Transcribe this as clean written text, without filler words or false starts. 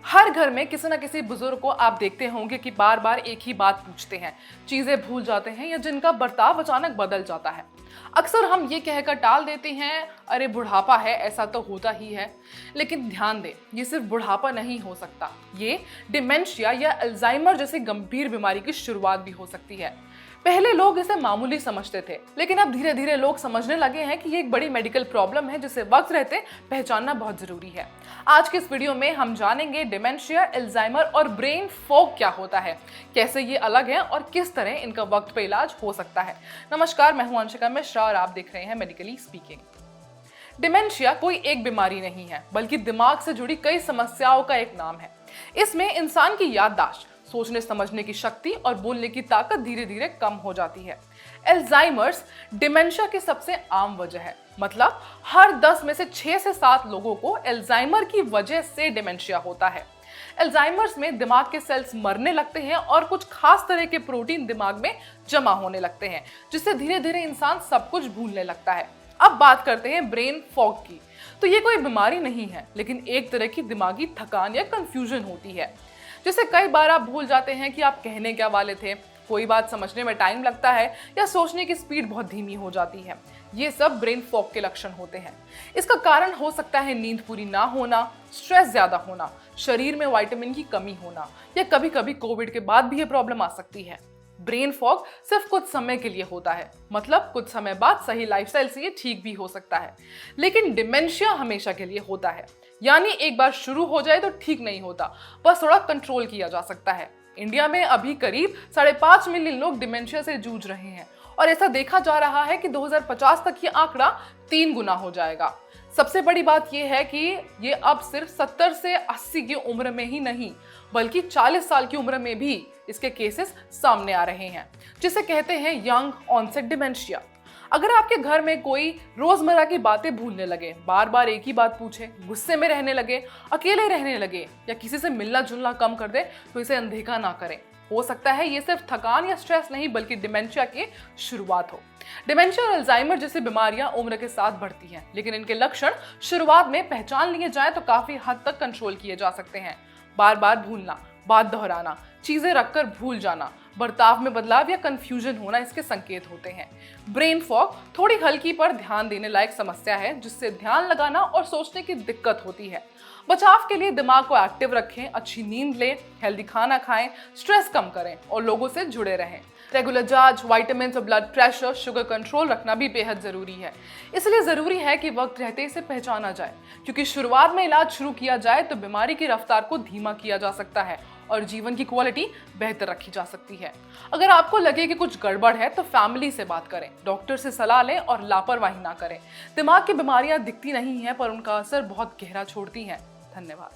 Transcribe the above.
हर घर में किसी न किसी बुजुर्ग को आप देखते होंगे कि बार बार एक ही बात पूछते हैं, चीजें भूल जाते हैं या जिनका बर्ताव अचानक बदल जाता है। अक्सर हम ये कहकर टाल देते हैं, अरे बुढ़ापा है, ऐसा तो होता ही है। लेकिन ध्यान दें, ये सिर्फ बुढ़ापा नहीं हो सकता, ये डिमेंशिया या अल्जाइमर जैसी गंभीर बीमारी की शुरुआत भी हो सकती है। पहले लोग इसे मामूली समझते थे, लेकिन अब धीरे धीरे लोग समझने लगे हैं कि ये एक बड़ी मेडिकल प्रॉब्लम है जिसे वक्त रहते पहचानना बहुत जरूरी है। आज के इस वीडियो में हम जानेंगे डिमेंशिया, अल्जाइमर और ब्रेन फॉग क्या होता है, कैसे ये अलग है और किस तरह इनका वक्त पे इलाज हो सकता है। नमस्कार, मैं हूं अंशिका मिश्रा और आप देख रहे हैं मेडिकली स्पीकिंग। डिमेंशिया कोई एक बीमारी नहीं है, बल्कि दिमाग से जुड़ी कई समस्याओं का एक नाम है। इसमें इंसान की याददाश्त, सोचने समझने की शक्ति और बोलने की ताकत धीरे धीरे कम हो जाती है। अल्जाइमर्स डिमेंशिया की सबसे आम वजह है, मतलब हर 10 में से 6 से 7 लोगों को अल्जाइमर की वजह से डिमेंशिया होता है। अल्जाइमर्स में दिमाग के सेल्स मरने लगते हैं और कुछ खास तरह के प्रोटीन दिमाग में जमा होने लगते हैं, जिससे धीरे धीरे इंसान सब कुछ भूलने लगता है। अब बात करते हैं ब्रेन फॉग की। तो ये कोई बीमारी नहीं है, लेकिन एक तरह की दिमागी थकान या कंफ्यूजन होती है, जिसे कई बार आप भूल जाते हैं कि आप कहने क्या वाले थे, कोई बात समझने में टाइम लगता है या सोचने की स्पीड बहुत धीमी हो जाती है। ये सब ब्रेन फॉग के लक्षण होते हैं। इसका कारण हो सकता है नींद पूरी ना होना, स्ट्रेस ज्यादा होना, शरीर में विटामिन की कमी होना, या कभी कभी कोविड के बाद भी ये प्रॉब्लम आ सकती है। ब्रेन फॉग सिर्फ कुछ समय के लिए होता है, मतलब कुछ समय बाद सही लाइफस्टाइल से ये ठीक भी हो सकता है। लेकिन डिमेंशिया हमेशा के लिए होता है, यानी एक बार शुरू हो जाए तो ठीक नहीं होता, बस थोड़ा कंट्रोल किया जा सकता है। इंडिया में अभी करीब 5.5 मिलियन लोग डिमेंशिया से जूझ रहे हैं और ऐसा देखा जा रहा है कि 2050 तक ये आंकड़ा 3 गुना हो जाएगा। सबसे बड़ी बात यह है कि ये अब सिर्फ 70 से 80 की उम्र में ही नहीं, बल्कि 40 साल की उम्र में भी इसके केसेस सामने आ रहे हैं, जिसे कहते हैं यंग ऑनसेट डिमेंशिया। अगर आपके घर में कोई रोजमर्रा की बातें भूलने लगे, बार बार एक ही बात पूछे, गुस्से में रहने लगे, अकेले रहने लगे या किसी से मिलना जुलना कम कर दे, तो इसे अनदेखा ना करें। हो सकता है ये सिर्फ थकान या स्ट्रेस नहीं, बल्कि डिमेंशिया की शुरुआत हो। डिमेंशिया और अल्जाइमर जैसी बीमारियां उम्र के साथ बढ़ती हैं, लेकिन इनके लक्षण शुरुआत में पहचान लिए जाएं तो काफी हद तक कंट्रोल किए जा सकते हैं। बार बार भूलना, बात दोहराना, चीजें रखकर भूल जाना, बर्ताव में बदलाव या कंफ्यूजन होना इसके संकेत होते हैं। ब्रेन फॉग थोड़ी हल्की पर ध्यान देने लायक समस्या है, जिससे ध्यान लगाना और सोचने की दिक्कत होती है। बचाव के लिए दिमाग को एक्टिव रखें, अच्छी नींद लें, हेल्दी खाना खाएं, स्ट्रेस कम करें और लोगों से जुड़े रहें। रेगुलर जांच, विटामिन और ब्लड प्रेशर, शुगर कंट्रोल रखना भी बेहद जरूरी है। इसलिए जरूरी है कि वक्त रहते इसे पहचाना जाए, क्योंकि शुरुआत में इलाज शुरू किया जाए तो बीमारी की रफ्तार को धीमा किया जा सकता है और जीवन की क्वालिटी बेहतर रखी जा सकती है। अगर आपको लगे कि कुछ गड़बड़ है तो फैमिली से बात करें, डॉक्टर से सलाह लें और लापरवाही ना करें। दिमाग की बीमारियां दिखती नहीं हैं, पर उनका असर बहुत गहरा छोड़ती हैं। धन्यवाद।